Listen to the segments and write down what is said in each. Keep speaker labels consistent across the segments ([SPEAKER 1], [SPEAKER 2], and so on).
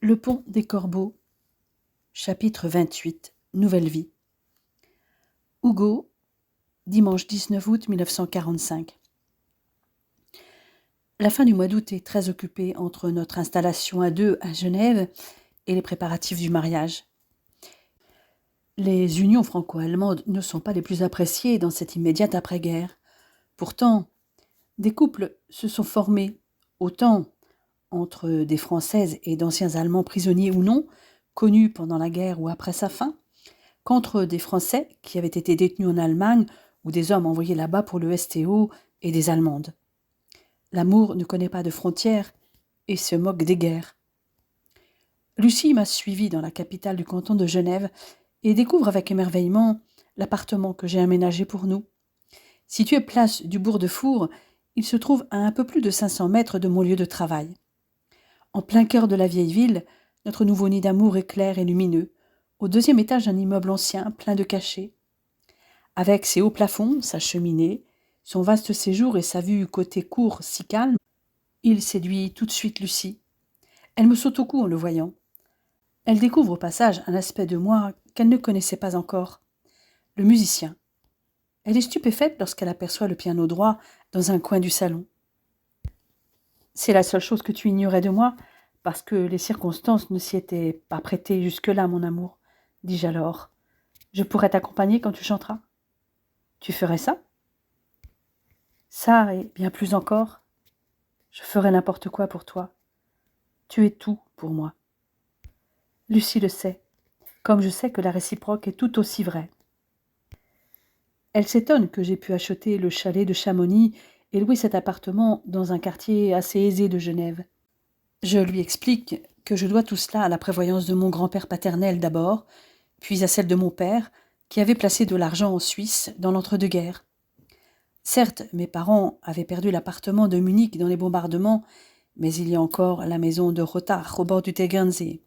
[SPEAKER 1] Le pont des Corbeaux, chapitre 28, Nouvelle vie. Hugo, dimanche 19 août 1945. La fin du mois d'août est très occupée entre notre installation à deux à Genève et les préparatifs du mariage. Les unions franco-allemandes ne sont pas les plus appréciées dans cette immédiate après-guerre. Pourtant, des couples se sont formés, autant entre des Françaises et d'anciens Allemands prisonniers ou non, connus pendant la guerre ou après sa fin, qu'entre des Français qui avaient été détenus en Allemagne ou des hommes envoyés là-bas pour le STO et des Allemandes. L'amour ne connaît pas de frontières et se moque des guerres. Lucie m'a suivi dans la capitale du canton de Genève et découvre avec émerveillement l'appartement que j'ai aménagé pour nous. Situé place du Bourg-de-Four, il se trouve à un peu plus de 500 mètres de mon lieu de travail. En plein cœur de la vieille ville, notre nouveau nid d'amour est clair et lumineux, au deuxième étage d'un immeuble ancien, plein de cachets. Avec ses hauts plafonds, sa cheminée, son vaste séjour et sa vue côté cour si calme, il séduit tout de suite Lucie. Elle me saute au cou en le voyant. Elle découvre au passage un aspect de moi qu'elle ne connaissait pas encore. Le musicien. Elle est stupéfaite lorsqu'elle aperçoit le piano droit dans un coin du salon. C'est la seule chose que tu ignorais de moi, parce que les circonstances ne s'y étaient pas prêtées jusque-là, mon amour, dis-je alors. Je pourrais t'accompagner quand tu chanteras. Tu ferais ça? Ça et bien plus encore. Je ferais n'importe quoi pour toi. Tu es tout pour moi. Lucie le sait, comme je sais que la réciproque est tout aussi vraie. Elle s'étonne que j'ai pu acheter le chalet de Chamonix et louer cet appartement dans un quartier assez aisé de Genève. Je lui explique que je dois tout cela à la prévoyance de mon grand-père paternel d'abord, puis à celle de mon père, qui avait placé de l'argent en Suisse dans l'entre-deux-guerres. Certes, mes parents avaient perdu l'appartement de Munich dans les bombardements, mais il y a encore la maison de Rottach au bord du Tegernsee.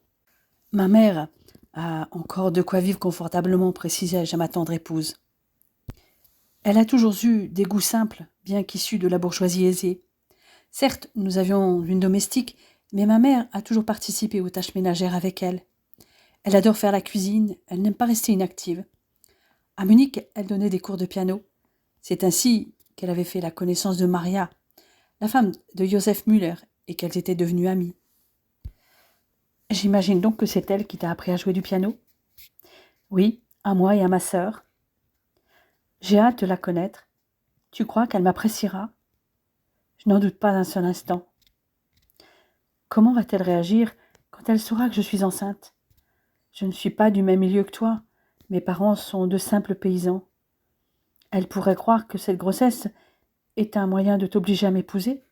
[SPEAKER 1] Ma mère a encore de quoi vivre confortablement, précisai-je à ma tendre épouse. Elle a toujours eu des goûts simples, bien qu'issus de la bourgeoisie aisée. Certes, nous avions une domestique, mais ma mère a toujours participé aux tâches ménagères avec elle. Elle adore faire la cuisine, elle n'aime pas rester inactive. À Munich, elle donnait des cours de piano. C'est ainsi qu'elle avait fait la connaissance de Maria, la femme de Joseph Müller, et qu'elles étaient devenues amies. J'imagine donc que c'est elle qui t'a appris à jouer du piano? Oui, à moi et à ma sœur. J'ai hâte de la connaître. Tu crois qu'elle m'appréciera? Je n'en doute pas un seul instant. Comment va-t-elle réagir quand elle saura que je suis enceinte? Je ne suis pas du même milieu que toi. Mes parents sont de simples paysans. Elle pourrait croire que cette grossesse est un moyen de t'obliger à m'épouser.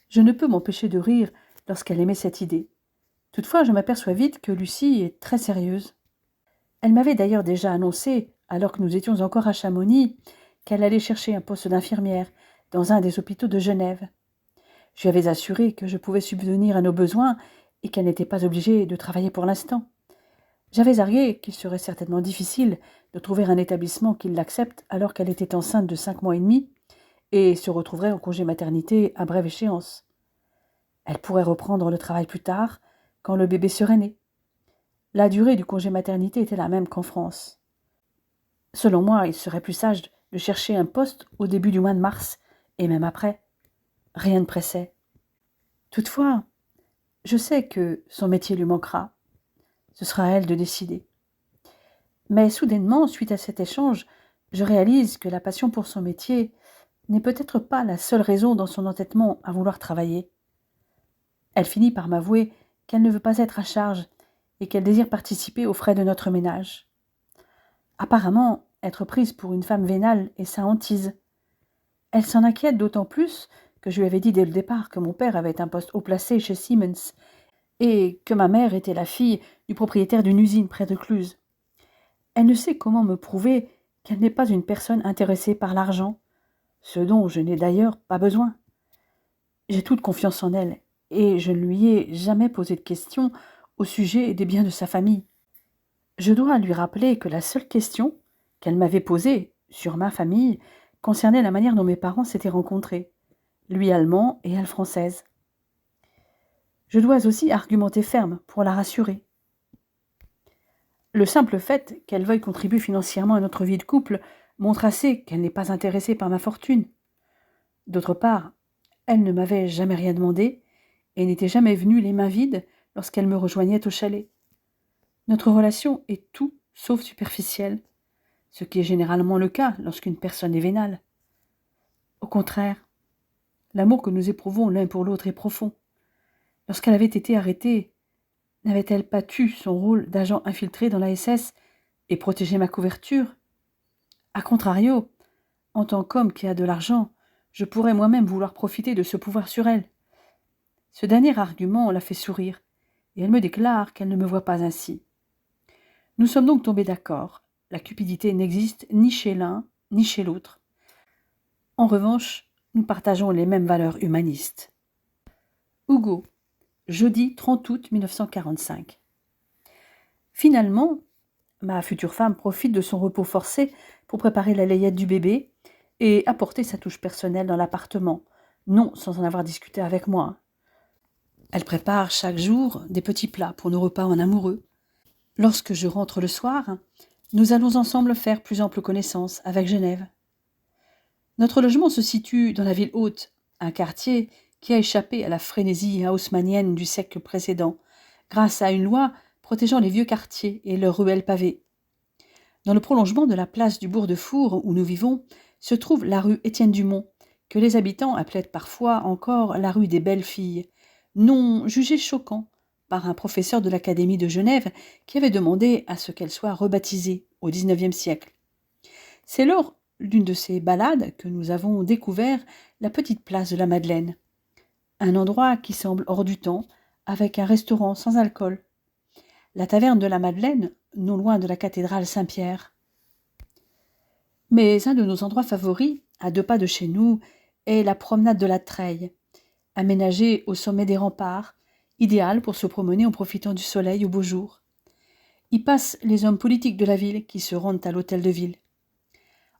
[SPEAKER 1] Je ne peux m'empêcher de rire lorsqu'elle émet cette idée. Toutefois, je m'aperçois vite que Lucie est très sérieuse. Elle m'avait d'ailleurs déjà annoncé, alors que nous étions encore à Chamonix, qu'elle allait chercher un poste d'infirmière dans un des hôpitaux de Genève. Je lui avais assuré que je pouvais subvenir à nos besoins et qu'elle n'était pas obligée de travailler pour l'instant. J'avais argué qu'il serait certainement difficile de trouver un établissement qui l'accepte alors qu'elle était enceinte de 5 mois et demi et se retrouverait en congé maternité à brève échéance. Elle pourrait reprendre le travail plus tard, quand le bébé serait né. La durée du congé maternité était la même qu'en France. Selon moi, il serait plus sage de chercher un poste au début du mois de mars, et même après. Rien ne pressait. Toutefois, je sais que son métier lui manquera. Ce sera à elle de décider. Mais soudainement, suite à cet échange, je réalise que la passion pour son métier n'est peut-être pas la seule raison dans son entêtement à vouloir travailler. Elle finit par m'avouer qu'elle ne veut pas être à charge et qu'elle désire participer aux frais de notre ménage. Apparemment, être prise pour une femme vénale est sa hantise. Elle s'en inquiète d'autant plus que je lui avais dit dès le départ que mon père avait un poste haut placé chez Siemens et que ma mère était la fille du propriétaire d'une usine près de Cluse. Elle ne sait comment me prouver qu'elle n'est pas une personne intéressée par l'argent, ce dont je n'ai d'ailleurs pas besoin. J'ai toute confiance en elle, et je ne lui ai jamais posé de questions au sujet des biens de sa famille. Je dois lui rappeler que la seule question qu'elle m'avait posée sur ma famille concernait la manière dont mes parents s'étaient rencontrés, lui allemand et elle française. Je dois aussi argumenter ferme pour la rassurer. Le simple fait qu'elle veuille contribuer financièrement à notre vie de couple montre assez qu'elle n'est pas intéressée par ma fortune. D'autre part, elle ne m'avait jamais rien demandé et n'était jamais venue les mains vides lorsqu'elle me rejoignait au chalet. Notre relation est tout sauf superficielle, ce qui est généralement le cas lorsqu'une personne est vénale. Au contraire, l'amour que nous éprouvons l'un pour l'autre est profond. Lorsqu'elle avait été arrêtée, n'avait-elle pas eu son rôle d'agent infiltré dans la SS et protégé ma couverture? A contrario, en tant qu'homme qui a de l'argent, je pourrais moi-même vouloir profiter de ce pouvoir sur elle. Ce dernier argument la fait sourire, et elle me déclare qu'elle ne me voit pas ainsi. Nous sommes donc tombés d'accord. La cupidité n'existe ni chez l'un, ni chez l'autre. En revanche, nous partageons les mêmes valeurs humanistes. Hugo, jeudi 30 août 1945. Finalement, ma future femme profite de son repos forcé pour préparer la layette du bébé et apporter sa touche personnelle dans l'appartement, non sans en avoir discuté avec moi. Elle prépare chaque jour des petits plats pour nos repas en amoureux. Lorsque je rentre le soir, nous allons ensemble faire plus ample connaissance avec Genève. Notre logement se situe dans la ville haute, un quartier qui a échappé à la frénésie haussmannienne du siècle précédent, grâce à une loi protégeant les vieux quartiers et leurs ruelles pavées. Dans le prolongement de la place du Bourg-de-Four où nous vivons, se trouve la rue Étienne-Dumont, que les habitants appelaient parfois encore la rue des belles filles, nom jugé choquant par un professeur de l'Académie de Genève qui avait demandé à ce qu'elle soit rebaptisée au XIXe siècle. C'est lors d'une de ces balades que nous avons découvert la petite place de la Madeleine, un endroit qui semble hors du temps, avec un restaurant sans alcool. La taverne de la Madeleine, non loin de la cathédrale Saint-Pierre. Mais un de nos endroits favoris, à 2 pas de chez nous, est la promenade de la Treille, aménagée au sommet des remparts, idéale pour se promener en profitant du soleil au beau jour. Y passent les hommes politiques de la ville qui se rendent à l'hôtel de ville.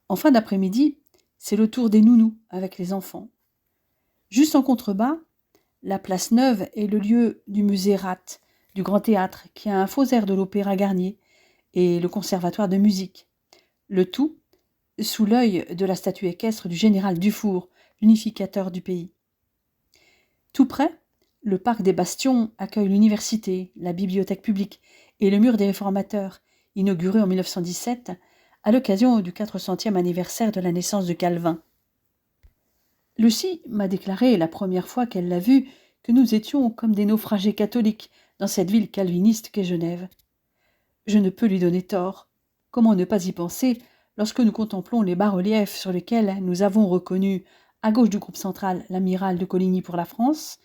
[SPEAKER 1] En fin d'après-midi, c'est le tour des nounous avec les enfants. Juste en contrebas, la place Neuve est le lieu du musée Ratt, du Grand Théâtre, qui a un faux air de l'Opéra Garnier, et le conservatoire de musique. Le tout sous l'œil de la statue équestre du général Dufour, l'unificateur du pays. Tout près, le parc des Bastions accueille l'université, la bibliothèque publique et le mur des réformateurs, inauguré en 1917 à l'occasion du 400e anniversaire de la naissance de Calvin. Lucie m'a déclaré la première fois qu'elle l'a vu que nous étions comme des naufragés catholiques dans cette ville calviniste qu'est Genève. Je ne peux lui donner tort. Comment ne pas y penser lorsque nous contemplons les bas-reliefs sur lesquels nous avons reconnu, à gauche du groupe central, l'amiral de Coligny pour la France,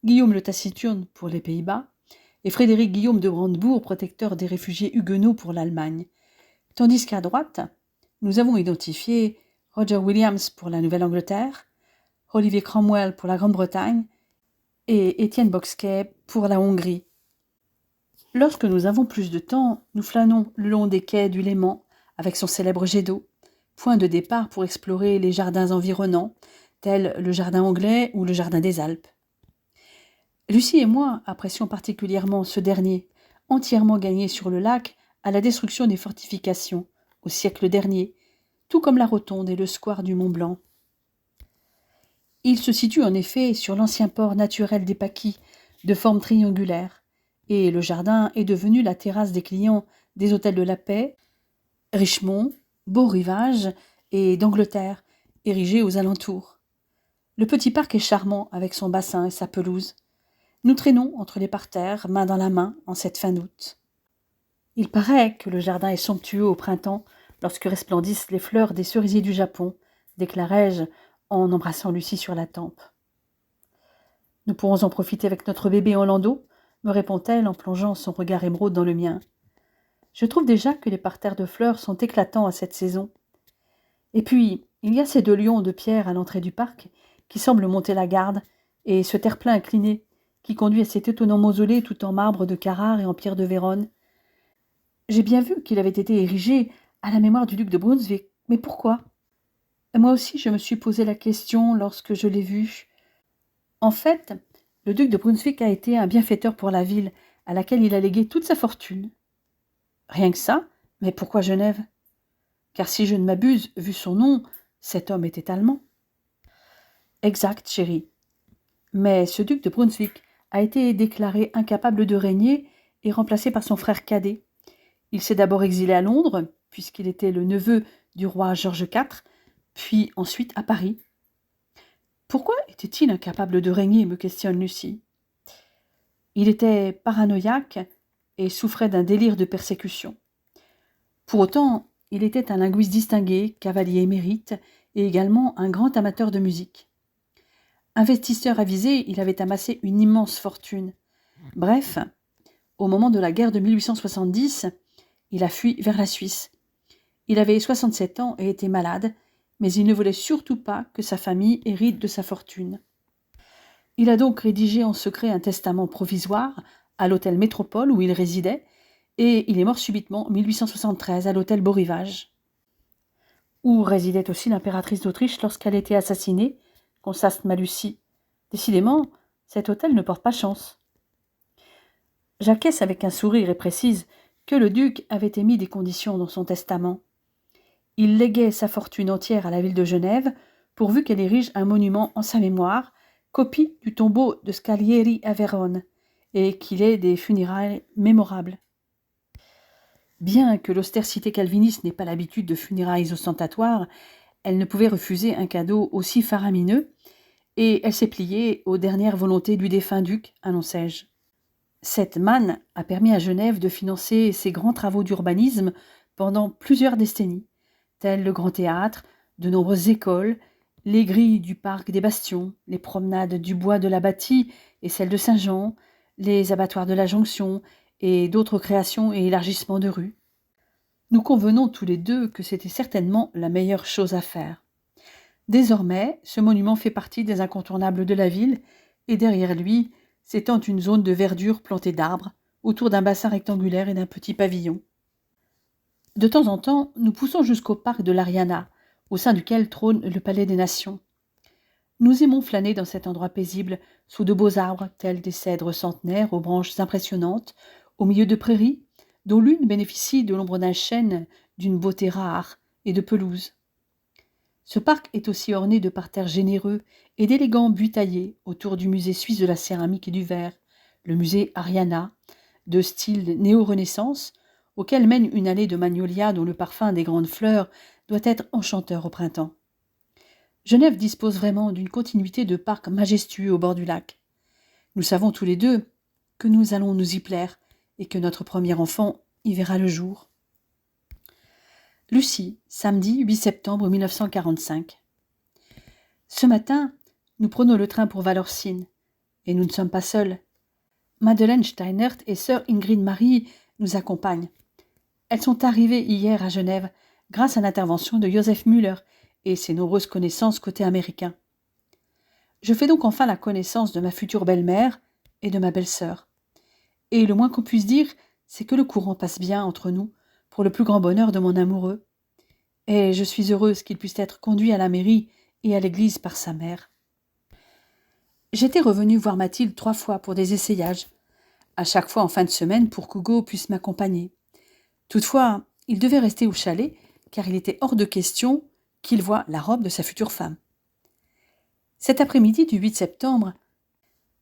[SPEAKER 1] Guillaume le Taciturne pour les Pays-Bas, et Frédéric Guillaume de Brandebourg, protecteur des réfugiés huguenots pour l'Allemagne. Tandis qu'à droite, nous avons identifié Roger Williams pour la Nouvelle-Angleterre, Olivier Cromwell pour la Grande-Bretagne et Étienne Bocskai pour la Hongrie. Lorsque nous avons plus de temps, nous flânons le long des quais du Léman avec son célèbre jet d'eau, point de départ pour explorer les jardins environnants, tels le jardin anglais ou le jardin des Alpes. Lucie et moi apprécions particulièrement ce dernier, entièrement gagné sur le lac à la destruction des fortifications, au siècle dernier, tout comme la rotonde et le square du Mont-Blanc. Il se situe en effet sur l'ancien port naturel des Paquis, de forme triangulaire, et le jardin est devenu la terrasse des clients des hôtels de la Paix, Richemont, Beau-Rivage et d'Angleterre, érigés aux alentours. Le petit parc est charmant avec son bassin et sa pelouse. Nous traînons entre les parterres, main dans la main, en cette fin d'août. Il paraît que le jardin est somptueux au printemps, lorsque resplendissent les fleurs des cerisiers du Japon, déclarai-je en embrassant Lucie sur la tempe. Nous pourrons en profiter avec notre bébé en landau, me répond-elle en plongeant son regard émeraude dans le mien. Je trouve déjà que les parterres de fleurs sont éclatants à cette saison. Et puis, il y a ces 2 lions de pierre à l'entrée du parc qui semblent monter la garde, et ce terre-plein incliné qui conduit à cet étonnant mausolée tout en marbre de Carrare et en pierre de Vérone. J'ai bien vu qu'il avait été érigé à la mémoire du duc de Brunswick, mais pourquoi? Moi aussi, je me suis posé la question lorsque je l'ai vu. En fait, Le duc de Brunswick a été un bienfaiteur pour la ville, à laquelle il a légué toute sa fortune. Rien que ça, mais pourquoi Genève? Car si je ne m'abuse, vu son nom, cet homme était allemand. Exact, chérie. Mais ce duc de Brunswick a été déclaré incapable de régner et remplacé par son frère cadet. Il s'est d'abord exilé à Londres, puisqu'il était le neveu du roi George IV, puis ensuite à Paris. Pourquoi était-il incapable de régner, me questionne Lucie. Il était paranoïaque et souffrait d'un délire de persécution. Pour autant, il était un linguiste distingué, cavalier émérite et également un grand amateur de musique. Investisseur avisé, il avait amassé une immense fortune. Bref, au moment de la guerre de 1870, il a fui vers la Suisse. Il avait 67 ans et était malade, mais il ne voulait surtout pas que sa famille hérite de sa fortune. Il a donc rédigé en secret un testament provisoire à l'hôtel Métropole où il résidait, et il est mort subitement en 1873 à l'hôtel Beau Rivage, où résidait aussi l'impératrice d'Autriche lorsqu'elle était assassinée, constate ma Lucie. Décidément, cet hôtel ne porte pas chance. J'acquiesce avec un sourire et précise que le duc avait émis des conditions dans son testament. Il léguait sa fortune entière à la ville de Genève, pourvu qu'elle érige un monument en sa mémoire, copie du tombeau de Scaglieri à Vérone, et qu'il ait des funérailles mémorables. Bien que l'austère cité calviniste n'ait pas l'habitude de funérailles ostentatoires, elle ne pouvait refuser un cadeau aussi faramineux, et elle s'est pliée aux dernières volontés du défunt duc, annonçai-je. Cette manne a permis à Genève de financer ses grands travaux d'urbanisme pendant plusieurs décennies, tels le Grand Théâtre, de nombreuses écoles, les grilles du parc des Bastions, les promenades du bois de la Bâtie et celles de Saint-Jean, les abattoirs de la Jonction et d'autres créations et élargissements de rues. Nous convenons tous les deux que c'était certainement la meilleure chose à faire. Désormais, ce monument fait partie des incontournables de la ville, et derrière lui s'étend une zone de verdure plantée d'arbres, autour d'un bassin rectangulaire et d'un petit pavillon. De temps en temps, nous poussons jusqu'au parc de l'Ariana, au sein duquel trône le Palais des Nations. Nous aimons flâner dans cet endroit paisible, sous de beaux arbres, tels des cèdres centenaires aux branches impressionnantes, au milieu de prairies, dont l'une bénéficie de l'ombre d'un chêne d'une beauté rare et de pelouses. Ce parc est aussi orné de parterres généreux et d'élégants buis taillés autour du musée suisse de la céramique et du verre, le musée Ariana, de style néo-renaissance, auquel mène une allée de magnolias dont le parfum des grandes fleurs doit être enchanteur au printemps. Genève dispose vraiment d'une continuité de parcs majestueux au bord du lac. Nous savons tous les deux que nous allons nous y plaire et que notre premier enfant y verra le jour. Lucie, samedi 8 septembre 1945. Ce matin, nous prenons le train pour Valorcine, et nous ne sommes pas seuls. Madeleine Steinert et sœur Ingrid Marie nous accompagnent. Elles sont arrivées hier à Genève grâce à l'intervention de Joseph Müller et ses nombreuses connaissances côté américain. Je fais donc enfin la connaissance de ma future belle-mère et de ma belle-sœur. Et le moins qu'on puisse dire, c'est que le courant passe bien entre nous, pour le plus grand bonheur de mon amoureux. Et je suis heureuse qu'il puisse être conduit à la mairie et à l'église par sa mère. J'étais revenue voir Mathilde 3 fois pour des essayages, à chaque fois en fin de semaine pour qu'Hugo puisse m'accompagner. Toutefois, il devait rester au chalet, car il était hors de question qu'il voie la robe de sa future femme. Cet après-midi du 8 septembre,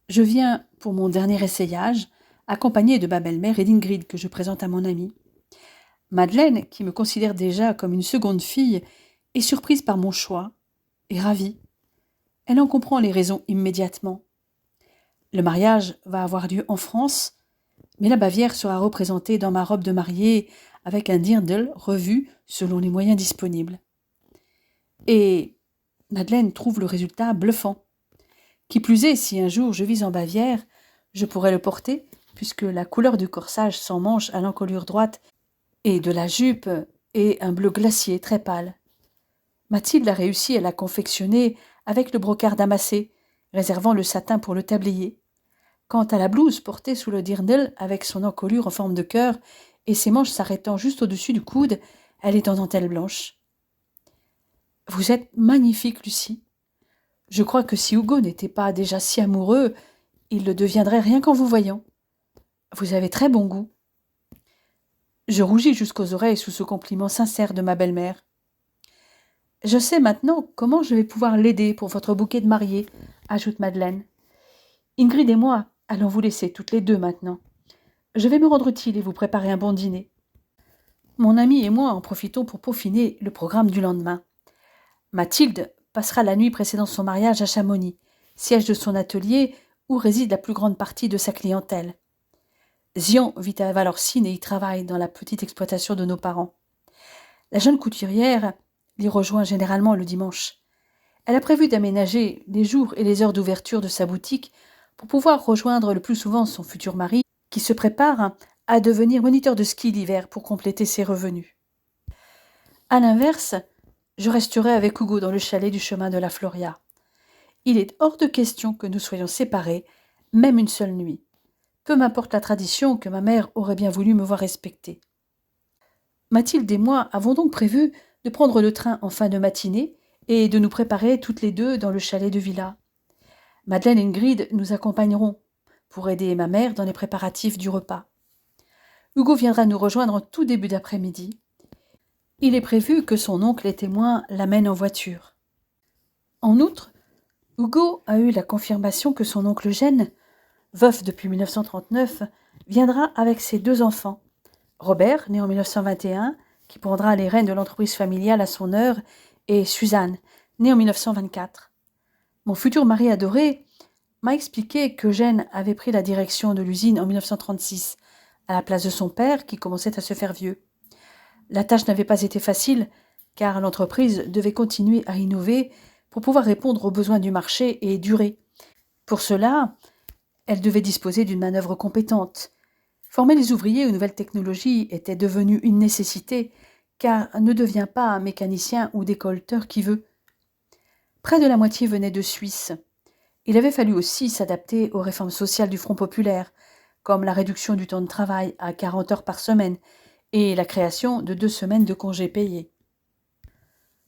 [SPEAKER 1] je viens pour mon dernier essayage, accompagnée de ma belle-mère et d'Ingrid que je présente à mon amie. Madeleine, qui me considère déjà comme une seconde fille, est surprise par mon choix et ravie. Elle en comprend les raisons immédiatement. Le mariage va avoir lieu en France, mais la Bavière sera représentée dans ma robe de mariée avec un dirndl revu selon les moyens disponibles. Et Madeleine trouve le résultat bluffant. Qui plus est, si un jour je vis en Bavière, je pourrais le porter, puisque la couleur du corsage sans manches à l'encolure droite et de la jupe est un bleu glacier très pâle. Mathilde a réussi à la confectionner avec le brocart damassé, réservant le satin pour le tablier. Quant à la blouse portée sous le dirndl avec son encolure en forme de cœur et ses manches s'arrêtant juste au-dessus du coude, elle est en dentelle blanche. « Vous êtes magnifique, Lucie. Je crois que si Hugo n'était pas déjà si amoureux, il le deviendrait rien qu'en vous voyant. Vous avez très bon goût. Je rougis jusqu'aux oreilles sous ce compliment sincère de ma belle-mère. Je sais maintenant comment je vais pouvoir l'aider pour votre bouquet de mariée, ajoute Madeleine. Ingrid et moi allons vous laisser toutes les deux maintenant. Je vais me rendre utile et vous préparer un bon dîner. Mon ami et moi en profitons pour peaufiner le programme du lendemain. Mathilde passera la nuit précédant son mariage à Chamonix, siège de son atelier où réside la plus grande partie de sa clientèle. Zion vit à Valorcine et y travaille dans la petite exploitation de nos parents. La jeune couturière l'y rejoint généralement le dimanche. Elle a prévu d'aménager les jours et les heures d'ouverture de sa boutique pour pouvoir rejoindre le plus souvent son futur mari, qui se prépare à devenir moniteur de ski l'hiver pour compléter ses revenus. À l'inverse, je resterai avec Hugo dans le chalet du chemin de la Floria. Il est hors de question que nous soyons séparés, même une seule nuit. Peu m'importe la tradition que ma mère aurait bien voulu me voir respecter. Mathilde et moi avons donc prévu de prendre le train en fin de matinée et de nous préparer toutes les deux dans le chalet de villa. Madeleine et Ingrid nous accompagneront pour aider ma mère dans les préparatifs du repas. Hugo viendra nous rejoindre en tout début d'après-midi. Il est prévu que son oncle et témoin l'amènent en voiture. En outre, Hugo a eu la confirmation que son oncle Eugène, veuf depuis 1939, viendra avec ses 2 enfants. Robert, né en 1921, qui prendra les rênes de l'entreprise familiale à son heure, et Suzanne, née en 1924. Mon futur mari adoré m'a expliqué qu'Eugène avait pris la direction de l'usine en 1936, à la place de son père qui commençait à se faire vieux. La tâche n'avait pas été facile, car l'entreprise devait continuer à innover pour pouvoir répondre aux besoins du marché et durer. Pour cela, elle devait disposer d'une manœuvre compétente. Former les ouvriers aux nouvelles technologies était devenu une nécessité, car ne devient pas un mécanicien ou décolleteur qui veut. Près de la moitié venait de Suisse. Il avait fallu aussi s'adapter aux réformes sociales du Front populaire, comme la réduction du temps de travail à 40 heures par semaine et la création de 2 semaines de congés payés.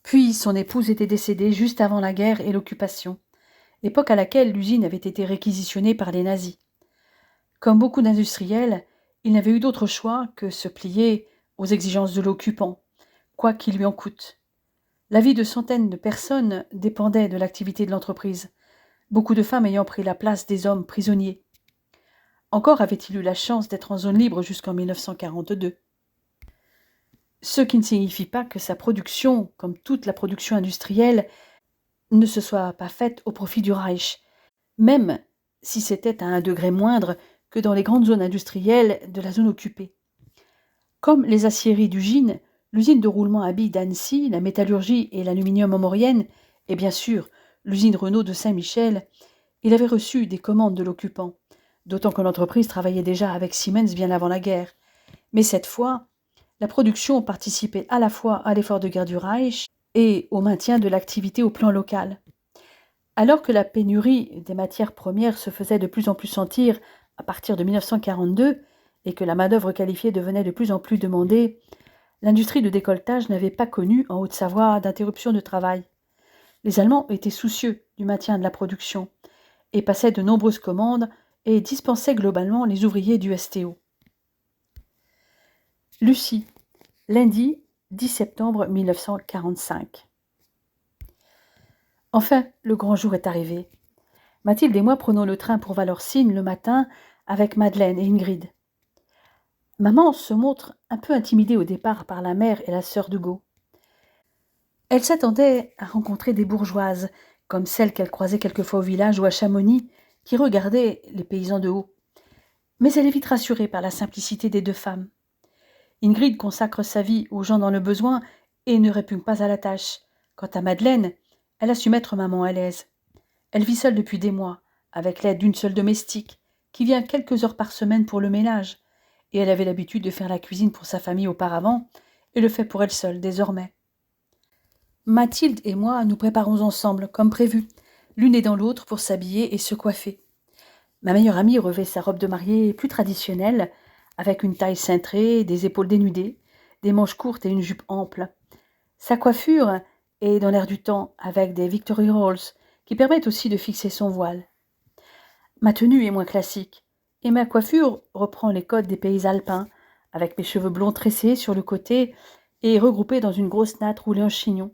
[SPEAKER 1] Puis son épouse était décédée juste avant la guerre et l'occupation, époque à laquelle l'usine avait été réquisitionnée par les nazis. Comme beaucoup d'industriels, il n'avait eu d'autre choix que se plier aux exigences de l'occupant, quoi qu'il lui en coûte. La vie de centaines de personnes dépendait de l'activité de l'entreprise, beaucoup de femmes ayant pris la place des hommes prisonniers. Encore avait-il eu la chance d'être en zone libre jusqu'en 1942. Ce qui ne signifie pas que sa production, comme toute la production industrielle, ne se soit pas faite au profit du Reich, même si c'était à un degré moindre que dans les grandes zones industrielles de la zone occupée. Comme les aciéries d'Ugine, l'usine de roulement à billes d'Annecy, la métallurgie et l'aluminium en Maurienne, et bien sûr l'usine Renault de Saint-Michel, il avait reçu des commandes de l'occupant, d'autant que l'entreprise travaillait déjà avec Siemens bien avant la guerre. Mais cette fois, la production participait à la fois à l'effort de guerre du Reich et au maintien de l'activité au plan local. Alors que la pénurie des matières premières se faisait de plus en plus sentir à partir de 1942 et que la main-d'œuvre qualifiée devenait de plus en plus demandée, l'industrie de décolletage n'avait pas connu en Haute-Savoie d'interruption de travail. Les Allemands étaient soucieux du maintien de la production et passaient de nombreuses commandes et dispensaient globalement les ouvriers du STO. Lucie, lundi 10 septembre 1945. Enfin, le grand jour est arrivé. Mathilde et moi prenons le train pour Valorcine le matin avec Madeleine et Ingrid. Maman se montre un peu intimidée au départ par la mère et la sœur d'Hugo. Elle s'attendait à rencontrer des bourgeoises, comme celles qu'elle croisait quelquefois au village ou à Chamonix, qui regardaient les paysans de haut. Mais elle est vite rassurée par la simplicité des 2 femmes. Ingrid consacre sa vie aux gens dans le besoin et ne répugne pas à la tâche. Quant à Madeleine, elle a su mettre maman à l'aise. Elle vit seule depuis des mois, avec l'aide d'une seule domestique, qui vient quelques heures par semaine pour le ménage, et elle avait l'habitude de faire la cuisine pour sa famille auparavant, et le fait pour elle seule désormais. Mathilde et moi nous préparons ensemble, comme prévu, l'une aidant l'autre pour s'habiller et se coiffer. Ma meilleure amie revêt sa robe de mariée plus traditionnelle, avec une taille cintrée, des épaules dénudées, des manches courtes et une jupe ample. Sa coiffure est dans l'air du temps, avec des Victory Rolls, qui permettent aussi de fixer son voile. Ma tenue est moins classique, et ma coiffure reprend les codes des pays alpins, avec mes cheveux blonds tressés sur le côté et regroupés dans une grosse natte roulée en chignon.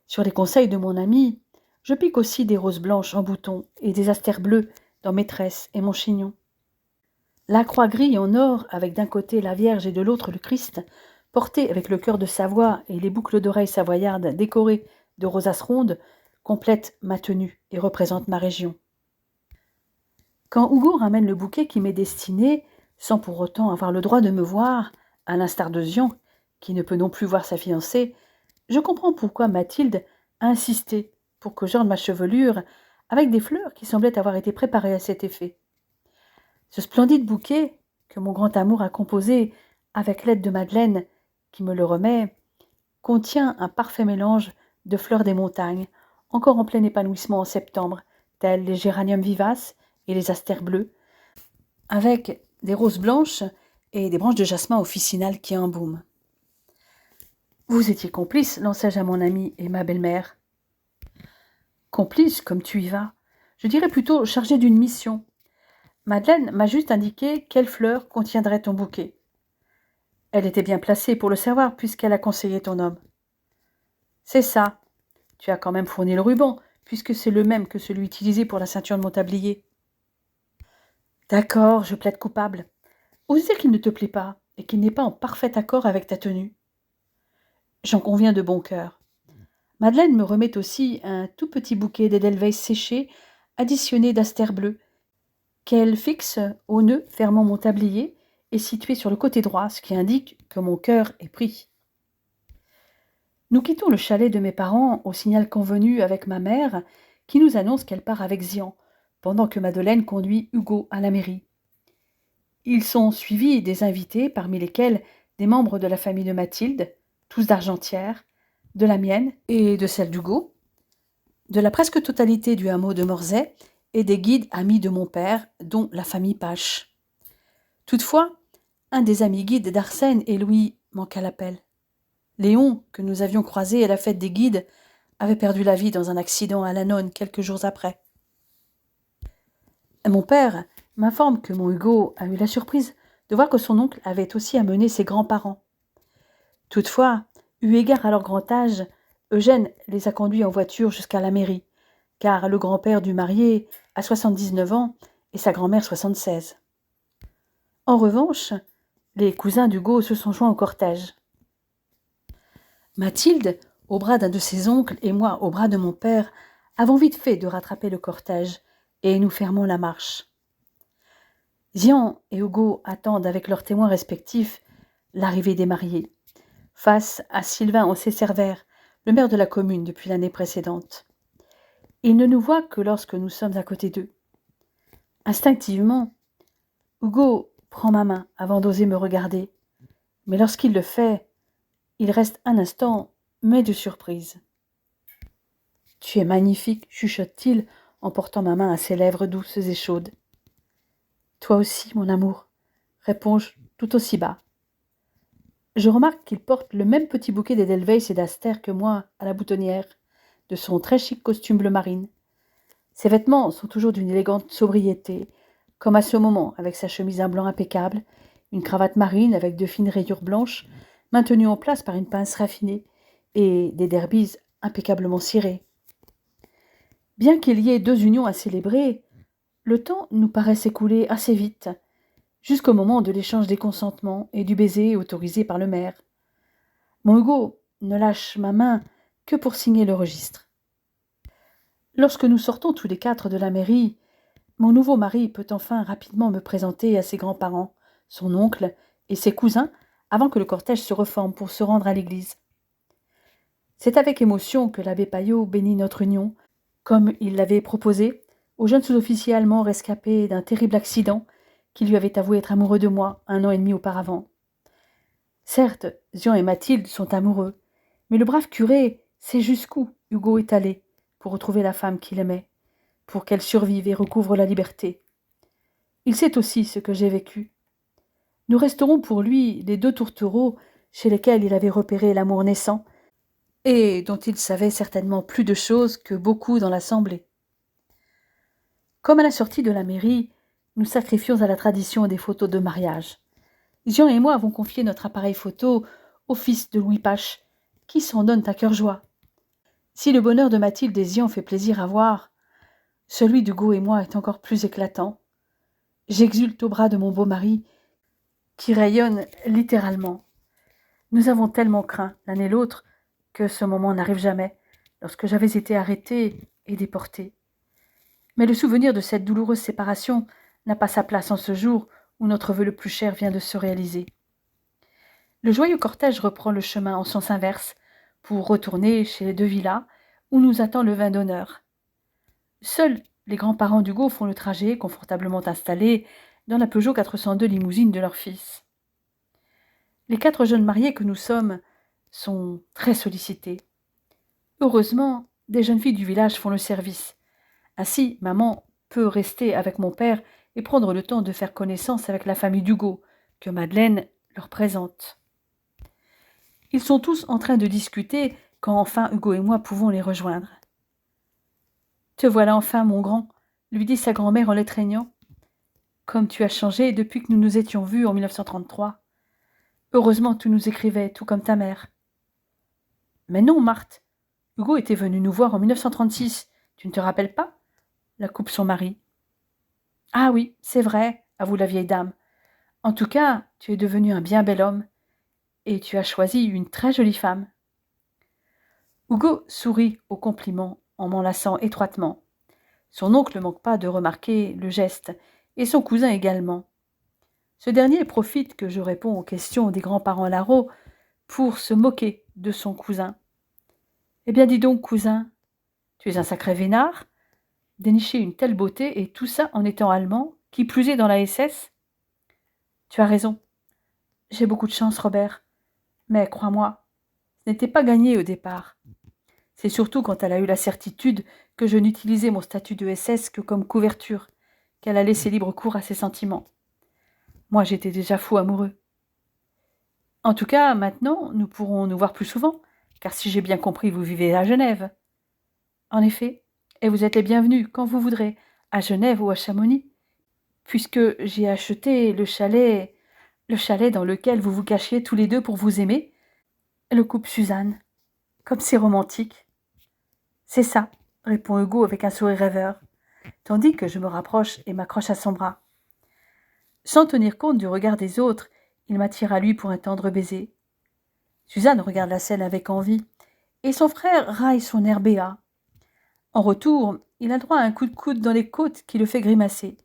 [SPEAKER 1] Sur les conseils de mon ami, je pique aussi des roses blanches en bouton et des astères bleues dans mes tresses et mon chignon. La croix grille en or, avec d'un côté la Vierge et de l'autre le Christ, portée avec le cœur de Savoie et les boucles d'oreilles savoyardes décorées de rosaces rondes, complète ma tenue et représente ma région. Quand Hugo ramène le bouquet qui m'est destiné, sans pour autant avoir le droit de me voir, à l'instar de Zion, qui ne peut non plus voir sa fiancée, je comprends pourquoi Mathilde a insisté pour que j'orne ma chevelure avec des fleurs qui semblaient avoir été préparées à cet effet. Ce splendide bouquet, que mon grand amour a composé avec l'aide de Madeleine, qui me le remet, contient un parfait mélange de fleurs des montagnes, encore en plein épanouissement en septembre, tels les géraniums vivaces et les astères bleues, avec des roses blanches et des branches de jasmin officinales qui embaument. Vous étiez complice, lançai-je à mon ami et ma belle-mère. Complice, comme tu y vas. Je dirais plutôt chargé d'une mission. Madeleine m'a juste indiqué quelles fleurs contiendrait ton bouquet. Elle était bien placée pour le savoir puisqu'elle a conseillé ton homme. C'est ça. Tu as quand même fourni le ruban, puisque c'est le même que celui utilisé pour la ceinture de mon tablier. D'accord, je plaide coupable. Ose dire qu'il ne te plaît pas, et qu'il n'est pas en parfait accord avec ta tenue. J'en conviens de bon cœur. Madeleine me remet aussi un tout petit bouquet d'Edelweiss séché, additionné d'astères bleues, qu'elle fixe au nœud fermant mon tablier et situé sur le côté droit, ce qui indique que mon cœur est pris. Nous quittons le chalet de mes parents au signal convenu avec ma mère, qui nous annonce qu'elle part avec Zian, pendant que Madeleine conduit Hugo à la mairie. Ils sont suivis des invités, parmi lesquels des membres de la famille de Mathilde, tous d'Argentière, de la mienne et de celle d'Hugo, de la presque totalité du hameau de Morzay et des guides amis de mon père, dont la famille Pache. Toutefois, un des amis guides d'Arsène et Louis manqua l'appel. Léon, que nous avions croisé à la fête des guides, avait perdu la vie dans un accident à Lanone quelques jours après. Mon père m'informe que mon Hugo a eu la surprise de voir que son oncle avait aussi amené ses grands-parents. Toutefois, eu égard à leur grand âge, Eugène les a conduits en voiture jusqu'à la mairie, car le grand-père du marié a 79 ans et sa grand-mère 76. En revanche, les cousins d'Hugo se sont joints au cortège. Mathilde, au bras d'un de ses oncles, et moi, au bras de mon père, avons vite fait de rattraper le cortège, et nous fermons la marche. Zian et Hugo attendent avec leurs témoins respectifs l'arrivée des mariés, face à Sylvain Ancet-Servère, le maire de la commune depuis l'année précédente. Ils ne nous voient que lorsque nous sommes à côté d'eux. Instinctivement, Hugo prend ma main avant d'oser me regarder, mais lorsqu'il le fait, il reste un instant, mais de surprise. « Tu es magnifique, chuchote-t-il en portant ma main à ses lèvres douces et chaudes. « Toi aussi, mon amour, réponds-je tout aussi bas. Je remarque qu'il porte le même petit bouquet d'Edelweiss et d'Astère que moi à la boutonnière de son très chic costume bleu marine. Ses vêtements sont toujours d'une élégante sobriété, comme à ce moment avec sa chemise à blanc impeccable, une cravate marine avec de fines rayures blanches, maintenues en place par une pince raffinée, et des derbies impeccablement cirées. Bien qu'il y ait deux unions à célébrer, le temps nous paraît s'écouler assez vite, jusqu'au moment de l'échange des consentements et du baiser autorisé par le maire. Mon Hugo ne lâche ma main que pour signer le registre. Lorsque nous sortons tous les quatre de la mairie, mon nouveau mari peut enfin rapidement me présenter à ses grands-parents, son oncle et ses cousins, avant que le cortège se reforme pour se rendre à l'église. C'est avec émotion que l'abbé Payot bénit notre union, comme il l'avait proposé au jeune sous-officier allemand rescapé d'un terrible accident qui lui avait avoué être amoureux de moi 1 an et demi auparavant. Certes, Zian et Mathilde sont amoureux, mais le brave curé sait jusqu'où Hugo est allé pour retrouver la femme qu'il aimait, pour qu'elle survive et recouvre la liberté. Il sait aussi ce que j'ai vécu. Nous resterons pour lui les 2 tourtereaux chez lesquels il avait repéré l'amour naissant, et dont il savait certainement plus de choses que beaucoup dans l'assemblée. Comme à la sortie de la mairie, nous sacrifions à la tradition des photos de mariage. Jean et moi avons confié notre appareil photo au fils de Louis Pache, qui s'en donne à cœur joie. Si le bonheur de Mathilde et Zian fait plaisir à voir, celui d'Hugo et moi est encore plus éclatant. J'exulte au bras de mon beau mari, qui rayonne littéralement. Nous avons tellement craint, l'un et l'autre, que ce moment n'arrive jamais, lorsque j'avais été arrêtée et déportée. Mais le souvenir de cette douloureuse séparation n'a pas sa place en ce jour où notre vœu le plus cher vient de se réaliser. Le joyeux cortège reprend le chemin en sens inverse pour retourner chez les De Villas, où nous attend le vin d'honneur. Seuls les grands-parents d'Hugo font le trajet, confortablement installés dans la Peugeot 402 limousine de leur fils. Les 4 jeunes mariés que nous sommes sont très sollicités. Heureusement, des jeunes filles du village font le service. Ainsi, maman peut rester avec mon père et prendre le temps de faire connaissance avec la famille d'Hugo, que Madeleine leur présente. Ils sont tous en train de discuter quand enfin Hugo et moi pouvons les rejoindre. « Te voilà enfin, mon grand », lui dit sa grand-mère en l'étreignant. « Comme tu as changé depuis que nous nous étions vus en 1933. Heureusement tu nous écrivais, tout comme ta mère. »« Mais non, Marthe, Hugo était venu nous voir en 1936, tu ne te rappelles pas ?» la coupe son mari. « Ah oui, c'est vrai, avoue la vieille dame. En tout cas, tu es devenu un bien bel homme, et tu as choisi une très jolie femme. » Hugo sourit au compliment en m'enlaçant étroitement. Son oncle ne manque pas de remarquer le geste, et son cousin également. Ce dernier profite que je réponds aux questions des grands-parents Larraux pour se moquer de son cousin. « Eh bien, dis donc, cousin, tu es un sacré vénard, dénicher une telle beauté, et tout ça en étant allemand, qui plus est dans la SS. Tu as raison. J'ai beaucoup de chance, Robert. Mais crois-moi, ce n'était pas gagné au départ. C'est surtout quand elle a eu la certitude que je n'utilisais mon statut de SS que comme couverture, qu'elle a laissé libre cours à ses sentiments. Moi, j'étais déjà fou amoureux. En tout cas, maintenant, nous pourrons nous voir plus souvent, car si j'ai bien compris, vous vivez à Genève. En effet, et vous êtes les bienvenus quand vous voudrez, à Genève ou à Chamonix, puisque j'ai acheté le chalet dans lequel vous vous cachiez tous les deux pour vous aimer, le couple Suzanne. Comme c'est romantique. C'est ça, répond Hugo avec un sourire rêveur, tandis que je me rapproche et m'accroche à son bras. Sans tenir compte du regard des autres, il m'attire à lui pour un tendre baiser. Suzanne regarde la scène avec envie, et son frère raille son air béat. En retour, il a droit à un coup de coude dans les côtes qui le fait grimacer.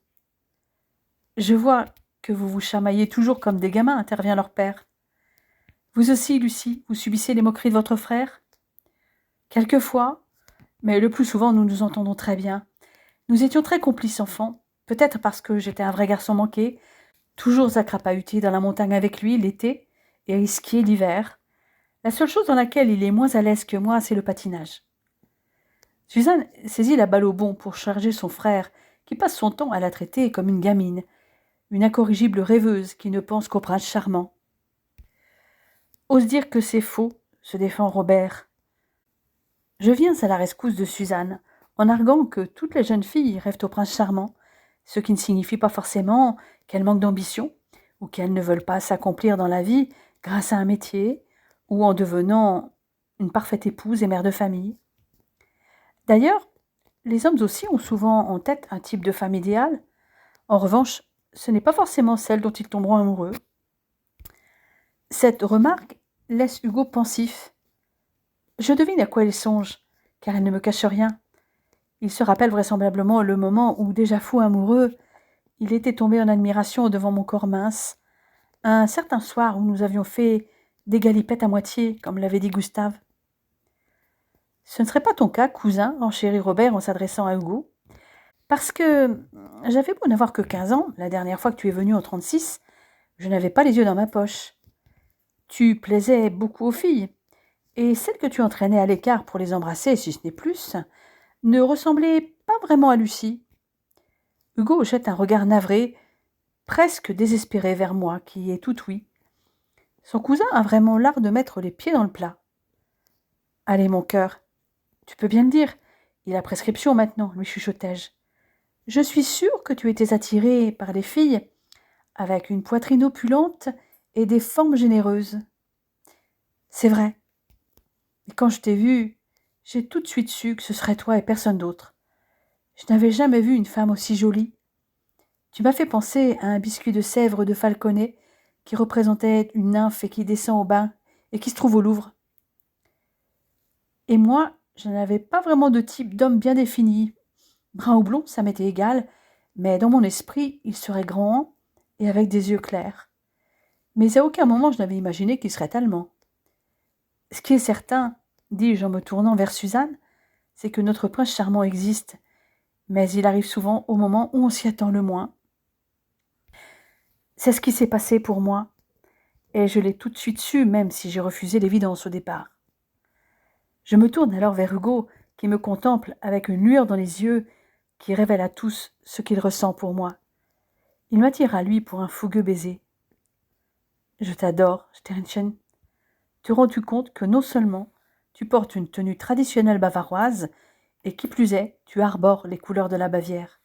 [SPEAKER 1] « Je vois que vous vous chamaillez toujours comme des gamins, » intervient leur père. « Vous aussi, Lucie, vous subissez les moqueries de votre frère ?»« Quelquefois, mais le plus souvent nous nous entendons très bien. Nous étions très complices enfants, peut-être parce que j'étais un vrai garçon manqué, toujours à crapahuter dans la montagne avec lui l'été et à skier l'hiver. La seule chose dans laquelle il est moins à l'aise que moi, c'est le patinage. » Suzanne saisit la balle au bond pour charger son frère, qui passe son temps à la traiter comme une gamine, une incorrigible rêveuse qui ne pense qu'au prince charmant. « Ose dire que c'est faux, » se défend Robert. Je viens à la rescousse de Suzanne, en arguant que toutes les jeunes filles rêvent au prince charmant, ce qui ne signifie pas forcément qu'elles manquent d'ambition, ou qu'elles ne veulent pas s'accomplir dans la vie grâce à un métier, ou en devenant une parfaite épouse et mère de famille. D'ailleurs, les hommes aussi ont souvent en tête un type de femme idéale. En revanche, ce n'est pas forcément celle dont ils tomberont amoureux. Cette remarque laisse Hugo pensif. Je devine à quoi il songe, car il ne me cache rien. Il se rappelle vraisemblablement le moment où, déjà fou amoureux, il était tombé en admiration devant mon corps mince, un certain soir où nous avions fait des galipettes à moitié, comme l'avait dit Gustave. « Ce ne serait pas ton cas, cousin, » renchérit Robert en s'adressant à Hugo. « Parce que j'avais beau n'avoir que 15 ans, la dernière fois que tu es venu en 36, je n'avais pas les yeux dans ma poche. Tu plaisais beaucoup aux filles, et celle que tu entraînais à l'écart pour les embrasser, si ce n'est plus, ne ressemblait pas vraiment à Lucie. » Hugo jette un regard navré, presque désespéré vers moi, qui est tout oui. Son cousin a vraiment l'art de mettre les pieds dans le plat. « Allez, mon cœur, tu peux bien le dire, il a prescription maintenant, lui chuchotai-je. Je suis sûre que tu étais attiré par les filles avec une poitrine opulente et des formes généreuses. C'est vrai. Et quand je t'ai vu, j'ai tout de suite su que ce serait toi et personne d'autre. Je n'avais jamais vu une femme aussi jolie. Tu m'as fait penser à un biscuit de Sèvres de Falconet qui représentait une nymphe et qui descend au bain et qui se trouve au Louvre. Et moi, je n'avais pas vraiment de type d'homme bien défini. Brun ou blond, ça m'était égal, mais dans mon esprit, il serait grand et avec des yeux clairs. Mais à aucun moment je n'avais imaginé qu'il serait allemand. Ce qui est certain, dis-je en me tournant vers Suzanne, c'est que notre prince charmant existe, mais il arrive souvent au moment où on s'y attend le moins. C'est ce qui s'est passé pour moi, et je l'ai tout de suite su, même si j'ai refusé l'évidence au départ. Je me tourne alors vers Hugo, qui me contemple avec une lueur dans les yeux qui révèle à tous ce qu'il ressent pour moi. Il m'attire à lui pour un fougueux baiser. Je t'adore, Sternchen. Te rends-tu compte que non seulement tu portes une tenue traditionnelle bavaroise, et qui plus est, tu arbores les couleurs de la Bavière.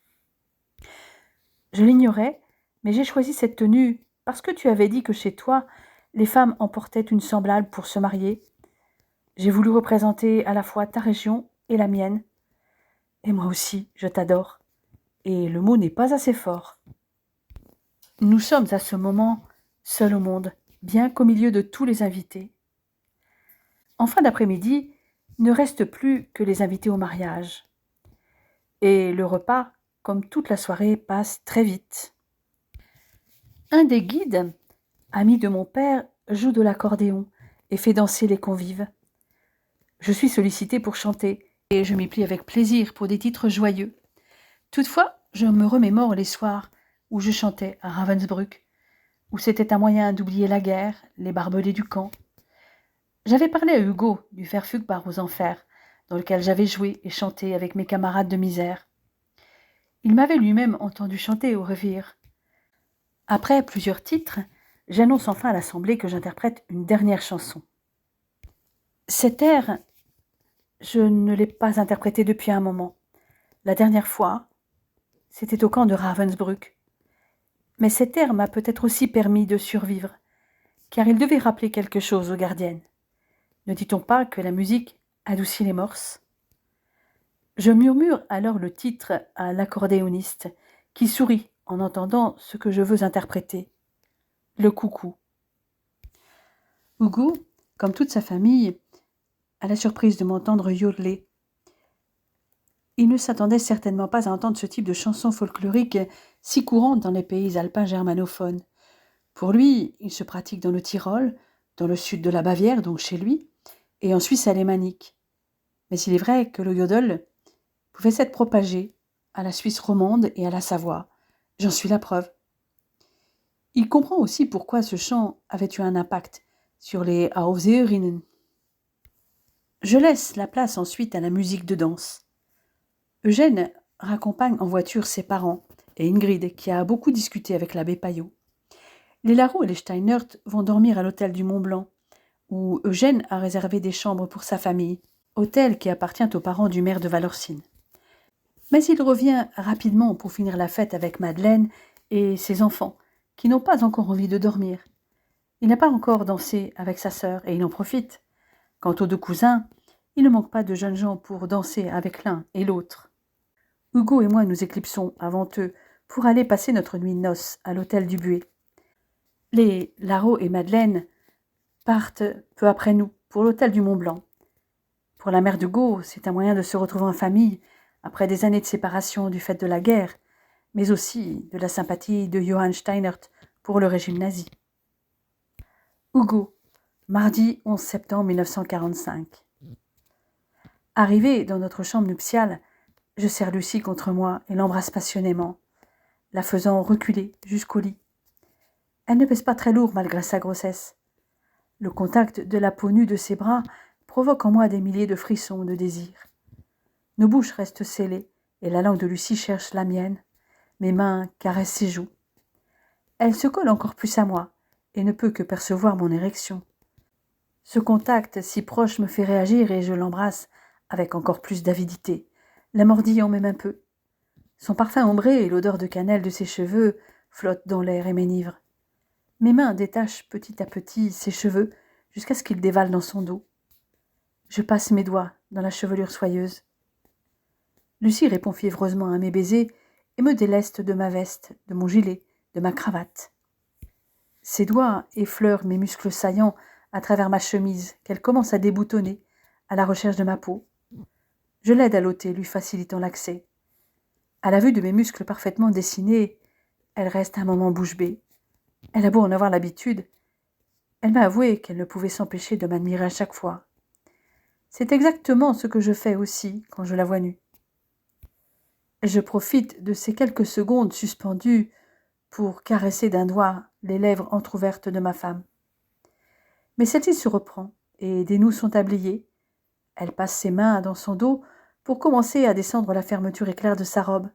[SPEAKER 1] Je l'ignorais, mais j'ai choisi cette tenue parce que tu avais dit que chez toi, les femmes en portaient une semblable pour se marier. J'ai voulu représenter à la fois ta région et la mienne. Et moi aussi, je t'adore. Et le mot n'est pas assez fort. Nous sommes à ce moment seuls au monde, bien qu'au milieu de tous les invités. En fin d'après-midi, il ne reste plus que les invités au mariage. Et le repas, comme toute la soirée, passe très vite. Un des guides, ami de mon père, joue de l'accordéon et fait danser les convives. Je suis sollicitée pour chanter, et je m'y plie avec plaisir pour des titres joyeux. Toutefois, je me remémore les soirs où je chantais à Ravensbrück, où c'était un moyen d'oublier la guerre, les barbelés du camp. J'avais parlé à Hugo du Verfügbar aux Enfers, dans lequel j'avais joué et chanté avec mes camarades de misère. Il m'avait lui-même entendu chanter au Revire. Après plusieurs titres, j'annonce enfin à l'assemblée que j'interprète une dernière chanson. Cet air, je ne l'ai pas interprété depuis un moment. La dernière fois, c'était au camp de Ravensbrück. Mais cet air m'a peut-être aussi permis de survivre, car il devait rappeler quelque chose aux gardiennes. Ne dit-on pas que la musique adoucit les morses ? Je murmure alors le titre à l'accordéoniste, qui sourit en entendant ce que je veux interpréter. Le coucou. Hugo, comme toute sa famille, a la surprise de m'entendre yodeler. Il ne s'attendait certainement pas à entendre ce type de chanson folklorique si courante dans les pays alpins germanophones. Pour lui, il se pratique dans le Tyrol, dans le sud de la Bavière, donc chez lui, et en Suisse alémanique. Mais il est vrai que le yodel pouvait s'être propagé à la Suisse romande et à la Savoie. J'en suis la preuve. Il comprend aussi pourquoi ce chant avait eu un impact sur les Aufseherinnen. Je laisse la place ensuite à la musique de danse. Eugène raccompagne en voiture ses parents et Ingrid, qui a beaucoup discuté avec l'abbé Payot. Les Larot et les Steinert vont dormir à l'hôtel du Mont-Blanc, où Eugène a réservé des chambres pour sa famille, hôtel qui appartient aux parents du maire de Valorcine. Mais il revient rapidement pour finir la fête avec Madeleine et ses enfants, qui n'ont pas encore envie de dormir. Il n'a pas encore dansé avec sa sœur et il en profite. Quant aux deux cousins, il ne manque pas de jeunes gens pour danser avec l'un et l'autre. Hugo et moi nous éclipsons avant eux pour aller passer notre nuit de noces à l'hôtel du Buet. Les Larot et Madeleine partent peu après nous pour l'hôtel du Mont-Blanc. Pour la mère d'Hugo, c'est un moyen de se retrouver en famille après des années de séparation du fait de la guerre, mais aussi de la sympathie de Johann Steinert pour le régime nazi. Hugo, mardi 11 septembre 1945. Arrivé dans notre chambre nuptiale, je serre Lucie contre moi et l'embrasse passionnément, la faisant reculer jusqu'au lit. Elle ne pèse pas très lourd malgré sa grossesse. Le contact de la peau nue de ses bras provoque en moi des milliers de frissons de désir. Nos bouches restent scellées et la langue de Lucie cherche la mienne. Mes mains caressent ses joues. Elle se colle encore plus à moi et ne peut que percevoir mon érection. Ce contact si proche me fait réagir et je l'embrasse avec encore plus d'avidité, la mordillant même un peu. Son parfum ombré et l'odeur de cannelle de ses cheveux flottent dans l'air et m'enivrent. Mes mains détachent petit à petit ses cheveux jusqu'à ce qu'ils dévalent dans son dos. Je passe mes doigts dans la chevelure soyeuse. Lucie répond fiévreusement à mes baisers et me déleste de ma veste, de mon gilet, de ma cravate. Ses doigts effleurent mes muscles saillants à travers ma chemise qu'elle commence à déboutonner à la recherche de ma peau. Je l'aide à l'ôter, lui facilitant l'accès. À la vue de mes muscles parfaitement dessinés, elle reste un moment bouche bée. Elle a beau en avoir l'habitude, elle m'a avoué qu'elle ne pouvait s'empêcher de m'admirer à chaque fois. C'est exactement ce que je fais aussi quand je la vois nue. Je profite de ces quelques secondes suspendues pour caresser d'un doigt les lèvres entr'ouvertes de ma femme. Mais celle-ci se reprend, et des nœuds sont tabliés. Elle passe ses mains dans son dos pour commencer à descendre la fermeture éclair de sa robe.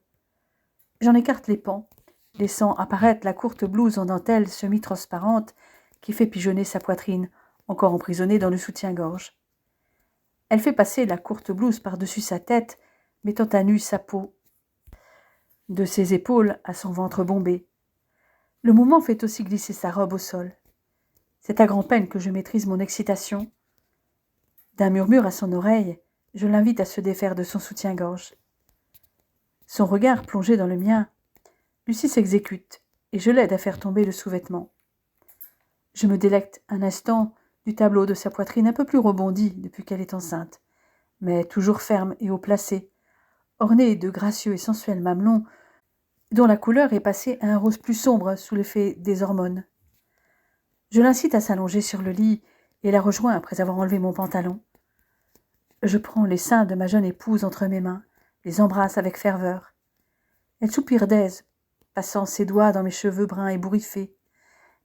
[SPEAKER 1] J'en écarte les pans, laissant apparaître la courte blouse en dentelle semi-transparente qui fait pigeonner sa poitrine, encore emprisonnée dans le soutien-gorge. Elle fait passer la courte blouse par-dessus sa tête, mettant à nu sa peau, de ses épaules à son ventre bombé. Le mouvement fait aussi glisser sa robe au sol. C'est à grand-peine que je maîtrise mon excitation. D'un murmure à son oreille, je l'invite à se défaire de son soutien-gorge. Son regard plongé dans le mien, Lucie s'exécute et je l'aide à faire tomber le sous-vêtement. Je me délecte un instant du tableau de sa poitrine un peu plus rebondi depuis qu'elle est enceinte, mais toujours ferme et haut placé, ornée de gracieux et sensuels mamelons dont la couleur est passée à un rose plus sombre sous l'effet des hormones. Je l'incite à s'allonger sur le lit et la rejoins après avoir enlevé mon pantalon. Je prends les seins de ma jeune épouse entre mes mains, les embrasse avec ferveur. Elle soupire d'aise, passant ses doigts dans mes cheveux bruns ébouriffés,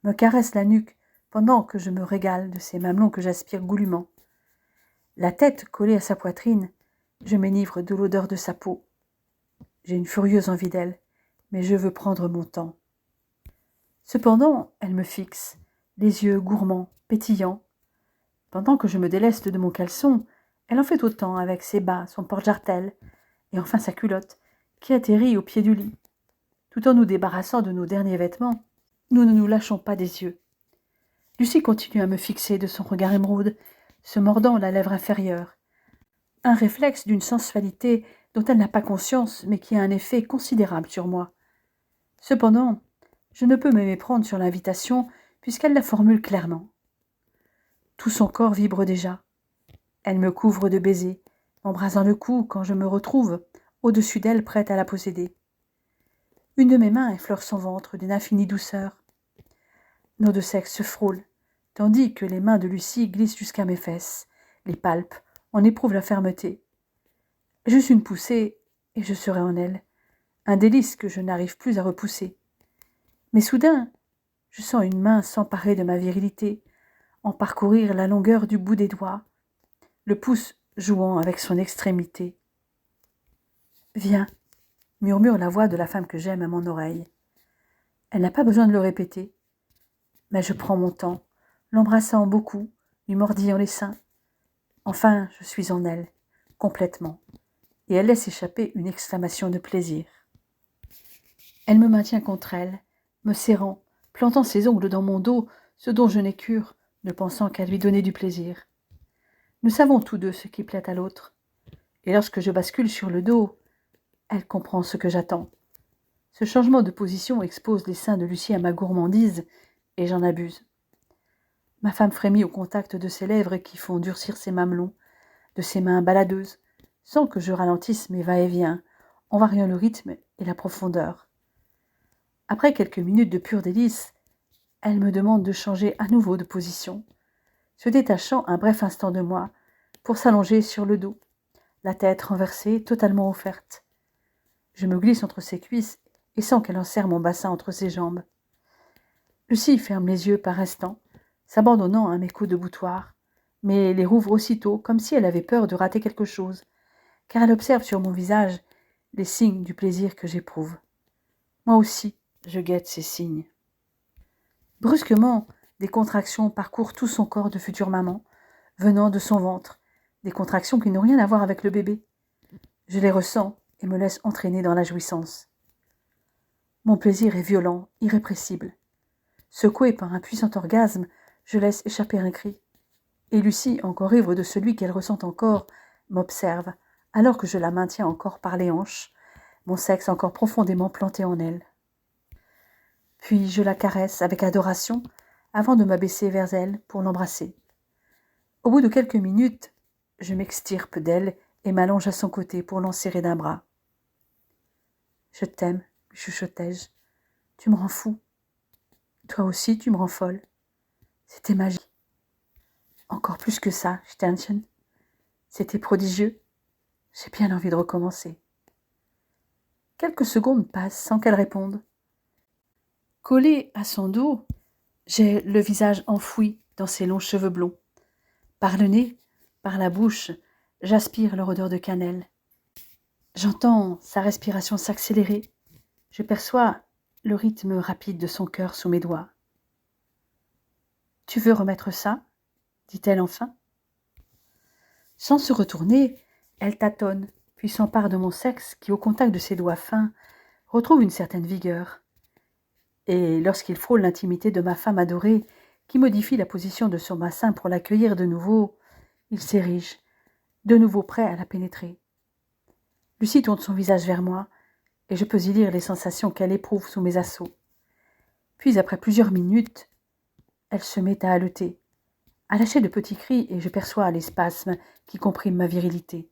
[SPEAKER 1] me caresse la nuque pendant que je me régale de ces mamelons que j'aspire goulûment. La tête collée à sa poitrine, je m'enivre de l'odeur de sa peau. J'ai une furieuse envie d'elle, mais je veux prendre mon temps. Cependant, elle me fixe, les yeux gourmands, pétillants. Pendant que je me déleste de mon caleçon, elle en fait autant avec ses bas, son porte-jartel, et enfin sa culotte, qui atterrit au pied du lit. Tout en nous débarrassant de nos derniers vêtements, nous ne nous lâchons pas des yeux. Lucie continue à me fixer de son regard émeraude, se mordant la lèvre inférieure. Un réflexe d'une sensualité dont elle n'a pas conscience, mais qui a un effet considérable sur moi. Cependant, je ne peux me méprendre sur l'invitation, puisqu'elle la formule clairement. Tout son corps vibre déjà. Elle me couvre de baisers, m'embrasant le cou quand je me retrouve au-dessus d'elle prête à la posséder. Une de mes mains effleure son ventre d'une infinie douceur. Nos deux sexes se frôlent, tandis que les mains de Lucie glissent jusqu'à mes fesses, les palpent, en éprouvent la fermeté. Juste une poussée, et je serai en elle, un délice que je n'arrive plus à repousser. Mais soudain, je sens une main s'emparer de ma virilité, en parcourir la longueur du bout des doigts, le pouce jouant avec son extrémité. « Viens », murmure la voix de la femme que j'aime à mon oreille. Elle n'a pas besoin de le répéter. Mais je prends mon temps, l'embrassant beaucoup, lui mordillant les seins. Enfin, je suis en elle, complètement, et elle laisse échapper une exclamation de plaisir. Elle me maintient contre elle, me serrant, plantant ses ongles dans mon dos, ce dont je n'ai cure, ne pensant qu'à lui donner du plaisir. Nous savons tous deux ce qui plaît à l'autre, et lorsque je bascule sur le dos, elle comprend ce que j'attends. Ce changement de position expose les seins de Lucie à ma gourmandise, et j'en abuse. Ma femme frémit au contact de ses lèvres qui font durcir ses mamelons, de ses mains baladeuses, sans que je ralentisse mes va-et-vient, en variant le rythme et la profondeur. Après quelques minutes de pur délice, elle me demande de changer à nouveau de position, se détachant un bref instant de moi, pour s'allonger sur le dos, la tête renversée, totalement offerte. Je me glisse entre ses cuisses et sens qu'elle enserre mon bassin entre ses jambes. Lucie ferme les yeux par instants, s'abandonnant à mes coups de boutoir, mais les rouvre aussitôt comme si elle avait peur de rater quelque chose, car elle observe sur mon visage les signes du plaisir que j'éprouve. Moi aussi, je guette ces signes. Brusquement, des contractions parcourent tout son corps de future maman, venant de son ventre, des contractions qui n'ont rien à voir avec le bébé. Je les ressens et me laisse entraîner dans la jouissance. Mon plaisir est violent, irrépressible. Secouée par un puissant orgasme, je laisse échapper un cri. Et Lucie, encore ivre de celui qu'elle ressent encore, m'observe, alors que je la maintiens encore par les hanches, mon sexe encore profondément planté en elle. Puis je la caresse avec adoration, avant de m'abaisser vers elle pour l'embrasser. Au bout de quelques minutes, je m'extirpe d'elle et m'allonge à son côté pour l'enserrer d'un bras. « Je t'aime, lui chuchotai-je. Tu me rends fou. Toi aussi, tu me rends folle. C'était magique. Encore plus que ça, Sternchen. C'était prodigieux. J'ai bien envie de recommencer. » Quelques secondes passent sans qu'elle réponde. Collée à son dos, j'ai le visage enfoui dans ses longs cheveux blonds. Par le nez, par la bouche, j'aspire leur odeur de cannelle. J'entends sa respiration s'accélérer. Je perçois le rythme rapide de son cœur sous mes doigts. « Tu veux remettre ça ?» dit-elle enfin. Sans se retourner, elle tâtonne, puis s'empare de mon sexe qui, au contact de ses doigts fins, retrouve une certaine vigueur. Et lorsqu'il frôle l'intimité de ma femme adorée, qui modifie la position de son bassin pour l'accueillir de nouveau, il s'érige, de nouveau prêt à la pénétrer. Lucie tourne son visage vers moi, et je peux y lire les sensations qu'elle éprouve sous mes assauts. Puis, après plusieurs minutes, elle se met à haleter, à lâcher de petits cris, et je perçois les spasmes qui compriment ma virilité.